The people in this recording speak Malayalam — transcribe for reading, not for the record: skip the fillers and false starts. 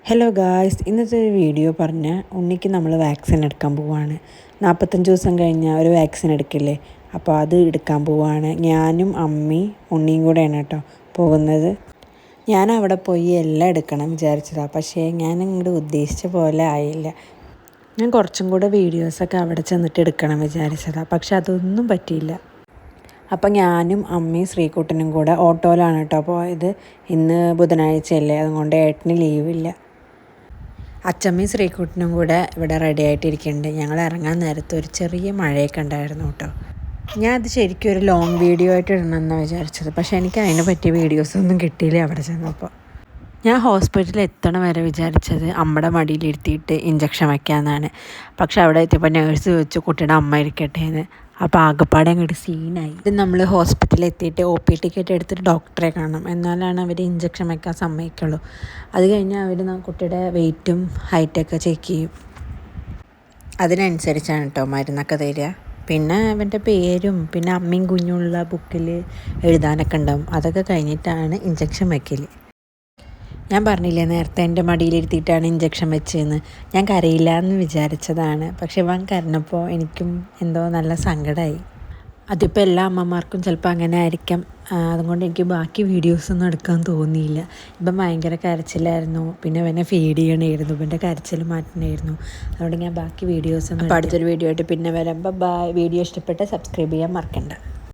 ഹലോ ഗായ്സ്, ഇന്നത്തെ ഒരു വീഡിയോ ഉണ്ണിക്ക് നമ്മൾ വാക്സിൻ എടുക്കാൻ പോവുകയാണ്. 45 ദിവസം കഴിഞ്ഞാൽ ഒരു വാക്സിൻ എടുക്കില്ലേ, അപ്പോൾ അത് എടുക്കാൻ പോവുകയാണ്. ഞാനും അമ്മയും ഉണ്ണിയും കൂടെയാണ് കേട്ടോ പോകുന്നത്. ഞാൻ അവിടെ പോയി എല്ലാം എടുക്കണം വിചാരിച്ചതാണ്, പക്ഷേ ഞാൻ ഇങ്ങോട്ട് ഉദ്ദേശിച്ച പോലെ ആയില്ല. ഞാൻ കുറച്ചും കൂടെ വീഡിയോസൊക്കെ അവിടെ ചെന്നിട്ട് എടുക്കണം വിചാരിച്ചതാണ്, പക്ഷെ അതൊന്നും പറ്റിയില്ല. അപ്പം ഞാനും അമ്മയും ശ്രീകുട്ടനും കൂടെ ഓട്ടോയിലാണ് കേട്ടോ പോയത്. ഇന്ന് ബുധനാഴ്ചയല്ലേ, അതുകൊണ്ട് ഏട്ടന് ലീവില്ല. അച്ചമ്മയും ശ്രീകുട്ടനും കൂടെ ഇവിടെ റെഡി ആയിട്ടിരിക്കുന്നുണ്ട്. ഞങ്ങൾ ഇറങ്ങാൻ നേരത്ത് ഒരു ചെറിയ മഴയൊക്കെ ഉണ്ടായിരുന്നു കേട്ടോ. ഞാൻ അത് ശരിക്കും ഒരു ലോങ് വീഡിയോ ആയിട്ട് ഇടണമെന്നാണ് വിചാരിച്ചത്, പക്ഷേ എനിക്ക് അതിനെ പറ്റിയ വീഡിയോസൊന്നും കിട്ടിയില്ല അവിടെ ചെന്നപ്പോൾ. ഞാൻ ഹോസ്പിറ്റലിൽ എത്തണ വരെ വിചാരിച്ചത് അമ്മയുടെ മടിയിലിരുത്തിയിട്ട് ഇഞ്ചക്ഷൻ വയ്ക്കാമെന്നാണ്. പക്ഷെ അവിടെ എത്തിയപ്പോൾ നേഴ്സ് ചോദിച്ചു കുട്ടിയുടെ അമ്മ ഇരിക്കട്ടെ എന്ന്. അപ്പോൾ ആകെപ്പാടെ അങ്ങോട്ട് സീനായി. ഇത് നമ്മൾ ഹോസ്പിറ്റലിൽ എത്തിയിട്ട് OP ടിക്കറ്റ് എടുത്തിട്ട് ഡോക്ടറെ കാണണം, എന്നാലാണ് അവർ ഇഞ്ചക്ഷൻ വയ്ക്കാൻ സമ്മതിക്കുള്ളൂ. അത് കഴിഞ്ഞാൽ അവർ കുട്ടിയുടെ വെയിറ്റും ഹൈറ്റൊക്കെ ചെക്ക് ചെയ്യും. അതിനനുസരിച്ചാണ് കേട്ടോ മരുന്നൊക്കെ തരിക. പിന്നെ അവൻ്റെ പേരും പിന്നെ അമ്മയും കുഞ്ഞുള്ള ബുക്കിൽ എഴുതാനൊക്കെ ഉണ്ടാവും. അതൊക്കെ കഴിഞ്ഞിട്ടാണ് ഇഞ്ചക്ഷൻ വയ്ക്കൽ. ഞാൻ പറഞ്ഞില്ലേ നേരത്തെ എൻ്റെ മടിയിലിരുത്തിയിട്ടാണ് ഇഞ്ചക്ഷൻ വെച്ചതെന്ന്. ഞാൻ കരയില്ല എന്ന് വിചാരിച്ചതാണ്, പക്ഷെ ഇവൻ കരഞ്ഞപ്പോൾ എനിക്കും എന്തോ നല്ല സങ്കടമായി. അതിപ്പോൾ എല്ലാ അമ്മമാർക്കും ചിലപ്പോൾ അങ്ങനെ ആയിരിക്കാം. അതുകൊണ്ട് എനിക്ക് ബാക്കി വീഡിയോസൊന്നും എടുക്കാൻ തോന്നിയില്ല. ഇപ്പം ഭയങ്കര കരച്ചിലായിരുന്നു, പിന്നെ ഇവനെ ഫീഡ് ചെയ്യണമായിരുന്നു, ഇവൻ്റെ കരച്ചിൽ മാറ്റണമായിരുന്നു. അതുകൊണ്ട് ഞാൻ ബാക്കി വീഡിയോസൊന്നും. അപ്പോൾ അടുത്തൊരു വീഡിയോ ആയിട്ട് പിന്നെ വരാം. ബൈ. വീഡിയോ ഇഷ്ടപ്പെട്ടാൽ സബ്സ്ക്രൈബ് ചെയ്യാൻ മറക്കണ്ട.